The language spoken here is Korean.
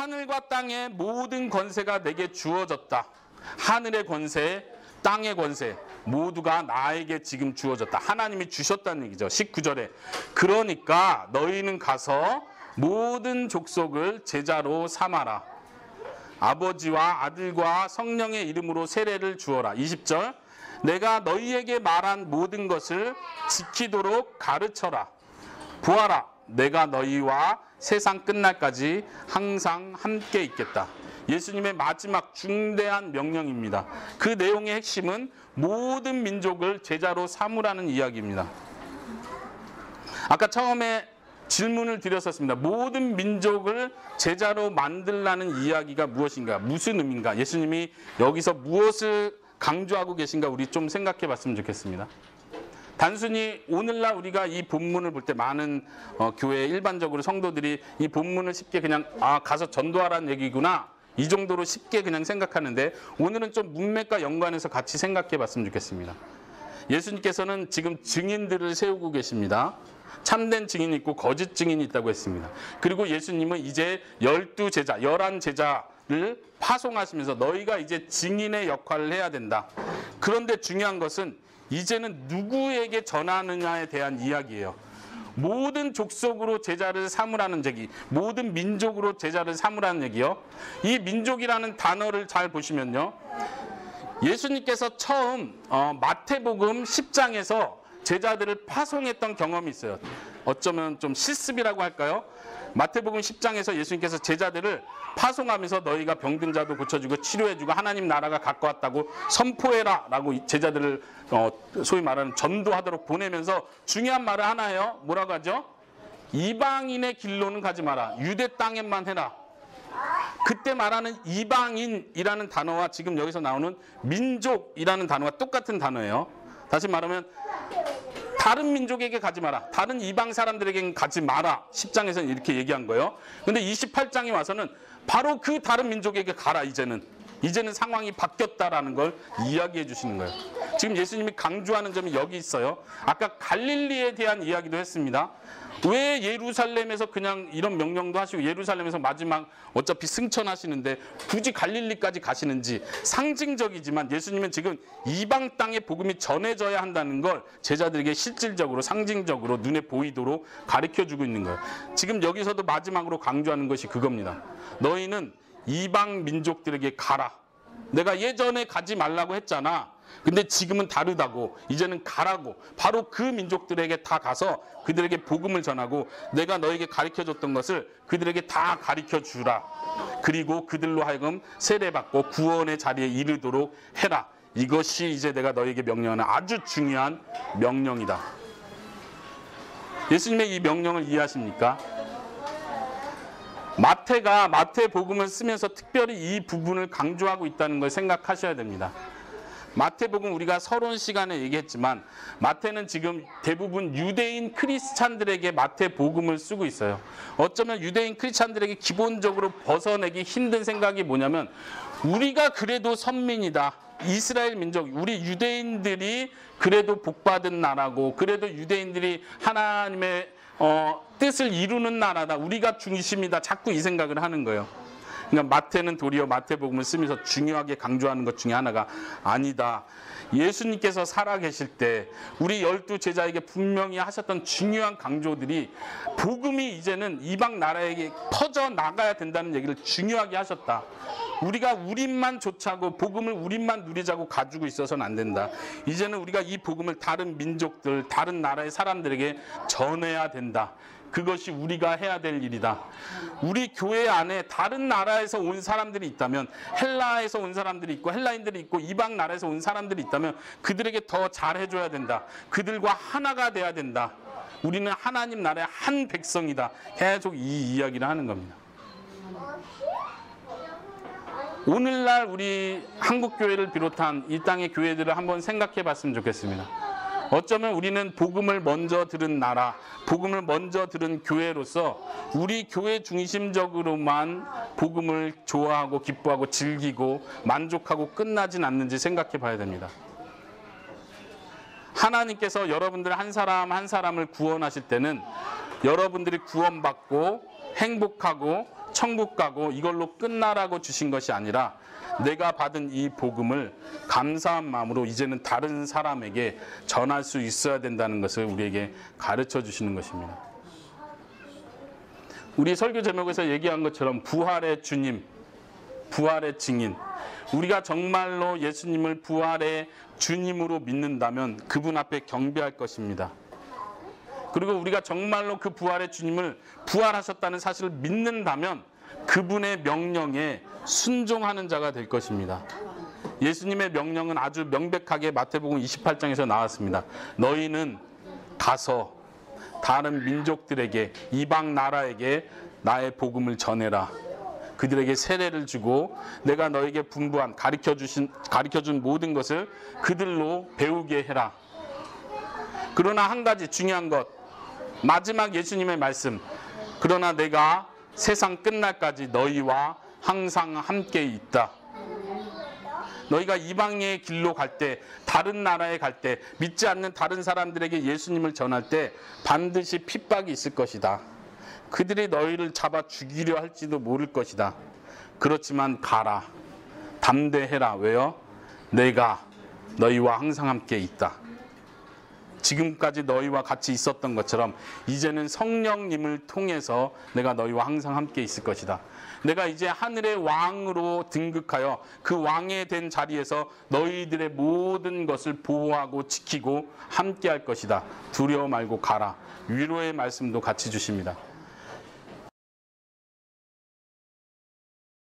하늘과 땅의 모든 권세가 내게 주어졌다. 하늘의 권세, 땅의 권세 모두가 나에게 지금 주어졌다. 하나님이 주셨다는 얘기죠. 19절에 그러니까 너희는 가서 모든 족속을 제자로 삼아라. 아버지와 아들과 성령의 이름으로 세례를 주어라. 20절 내가 너희에게 말한 모든 것을 지키도록 가르쳐라. 보아라 내가 너희와 세상 끝날까지 항상 함께 있겠다. 예수님의 마지막 중대한 명령입니다. 그 내용의 핵심은 모든 민족을 제자로 삼으라는 이야기입니다. 아까 처음에 질문을 드렸었습니다. 모든 민족을 제자로 만들라는 이야기가 무엇인가? 무슨 의미인가? 예수님이 여기서 무엇을 강조하고 계신가? 우리 좀 생각해 봤으면 좋겠습니다. 단순히 오늘날 우리가 이 본문을 볼 때 많은 교회 일반적으로 성도들이 이 본문을 쉽게 그냥 가서 전도하라는 얘기구나 이 정도로 쉽게 그냥 생각하는데 오늘은 좀 문맥과 연관해서 같이 생각해 봤으면 좋겠습니다. 예수님께서는 지금 증인들을 세우고 계십니다. 참된 증인이 있고 거짓 증인이 있다고 했습니다. 그리고 예수님은 이제 12제자, 11제자를 파송하시면서 너희가 이제 증인의 역할을 해야 된다. 그런데 중요한 것은 이제는 누구에게 전하느냐에 대한 이야기예요. 모든 족속으로 제자를 삼으라는 얘기, 모든 민족으로 제자를 삼으라는 얘기요. 이 민족이라는 단어를 잘 보시면요. 예수님께서 처음 마태복음 10장에서 제자들을 파송했던 경험이 있어요. 어쩌면 좀 실습이라고 할까요? 마태복음 10장에서 예수님께서 제자들을 파송하면서 너희가 병든 자도 고쳐주고 치료해주고 하나님 나라가 가까웠다고 선포해라 라고 제자들을 소위 말하는 전도하도록 보내면서 중요한 말을 하나 해요. 뭐라고 하죠? 이방인의 길로는 가지 마라. 유대 땅에만 해라. 그때 말하는 이방인이라는 단어와 지금 여기서 나오는 민족이라는 단어가 똑같은 단어예요. 다시 말하면 다른 민족에게 가지 마라. 다른 이방 사람들에게 가지 마라. 10장에서는 이렇게 얘기한 거예요. 근데 28장에 와서는 바로 그 다른 민족에게 가라. 이제는 상황이 바뀌었다라는 걸 이야기해 주시는 거예요. 지금 예수님이 강조하는 점이 여기 있어요. 아까 갈릴리에 대한 이야기도 했습니다. 왜 예루살렘에서 그냥 이런 명령도 하시고 예루살렘에서 마지막 어차피 승천하시는데 굳이 갈릴리까지 가시는지 상징적이지만 예수님은 지금 이방 땅에 복음이 전해져야 한다는 걸 제자들에게 실질적으로 상징적으로 눈에 보이도록 가르쳐주고 있는 거예요. 지금 여기서도 마지막으로 강조하는 것이 그겁니다. 너희는 이방 민족들에게 가라. 내가 예전에 가지 말라고 했잖아. 근데 지금은 다르다고. 이제는 가라고. 바로 그 민족들에게 다 가서 그들에게 복음을 전하고 내가 너에게 가르쳐줬던 것을 그들에게 다 가르쳐주라. 그리고 그들로 하여금 세례받고 구원의 자리에 이르도록 해라. 이것이 이제 내가 너에게 명령하는 아주 중요한 명령이다. 예수님의 이 명령을 이해하십니까? 마태가 마태복음을 쓰면서 특별히 이 부분을 강조하고 있다는 걸 생각하셔야 됩니다. 마태복음 우리가 서론 시간에 얘기했지만 마태는 지금 대부분 유대인 크리스찬들에게 마태복음을 쓰고 있어요. 어쩌면 유대인 크리스찬들에게 기본적으로 벗어내기 힘든 생각이 뭐냐면 우리가 그래도 선민이다. 이스라엘 민족, 우리 유대인들이 그래도 복받은 나라고 그래도 유대인들이 하나님의 뜻을 이루는 나라다. 우리가 중심이다. 자꾸 이 생각을 하는 거예요. 그러니까 마태는 도리어 마태복음을 쓰면서 중요하게 강조하는 것 중에 하나가 아니다. 예수님께서 살아계실 때 우리 12제자에게 분명히 하셨던 중요한 강조들이 복음이 이제는 이방 나라에게 퍼져나가야 된다는 얘기를 중요하게 하셨다. 우리가 우리만 좇고 복음을 우리만 누리자고 가지고 있어서는 안 된다. 이제는 우리가 이 복음을 다른 민족들, 다른 나라의 사람들에게 전해야 된다. 그것이 우리가 해야 될 일이다. 우리 교회 안에 다른 나라에서 온 사람들이 있다면 헬라에서 온 사람들이 있고 헬라인들이 있고 이방 나라에서 온 사람들이 있다면 그들에게 더 잘해줘야 된다. 그들과 하나가 돼야 된다. 우리는 하나님 나라의 한 백성이다. 계속 이 이야기를 하는 겁니다. 오늘날 우리 한국교회를 비롯한 이 땅의 교회들을 한번 생각해 봤으면 좋겠습니다. 어쩌면 우리는 복음을 먼저 들은 나라, 복음을 먼저 들은 교회로서 우리 교회 중심적으로만 복음을 좋아하고 기뻐하고 즐기고 만족하고 끝나진 않는지 생각해 봐야 됩니다. 하나님께서 여러분들 한 사람 한 사람을 구원하실 때는 여러분들이 구원받고 행복하고 천국 가고 이걸로 끝나라고 주신 것이 아니라 내가 받은 이 복음을 감사한 마음으로 이제는 다른 사람에게 전할 수 있어야 된다는 것을 우리에게 가르쳐 주시는 것입니다. 우리 설교 제목에서 얘기한 것처럼 부활의 주님, 부활의 증인. 우리가 정말로 예수님을 부활의 주님으로 믿는다면 그분 앞에 경배할 것입니다. 그리고 우리가 정말로 그 부활의 주님을 부활하셨다는 사실을 믿는다면 그분의 명령에 순종하는 자가 될 것입니다. 예수님의 명령은 아주 명백하게 마태복음 28장에서 나왔습니다. 너희는 가서 다른 민족들에게, 이방 나라에게 나의 복음을 전해라. 그들에게 세례를 주고 내가 너에게 분부한 가르쳐준 모든 것을 그들로 배우게 해라. 그러나 한 가지 중요한 것, 마지막 예수님의 말씀, 그러나 내가 세상 끝날까지 너희와 항상 함께 있다. 너희가 이방의 길로 갈 때, 다른 나라에 갈 때, 믿지 않는 다른 사람들에게 예수님을 전할 때 반드시 핍박이 있을 것이다. 그들이 너희를 잡아 죽이려 할지도 모를 것이다. 그렇지만 가라. 담대해라. 왜요? 내가 너희와 항상 함께 있다. 지금까지 너희와 같이 있었던 것처럼 이제는 성령님을 통해서 내가 너희와 항상 함께 있을 것이다. 내가 이제 하늘의 왕으로 등극하여 그 왕에 된 자리에서 너희들의 모든 것을 보호하고 지키고 함께 할 것이다. 두려워 말고 가라. 위로의 말씀도 같이 주십니다.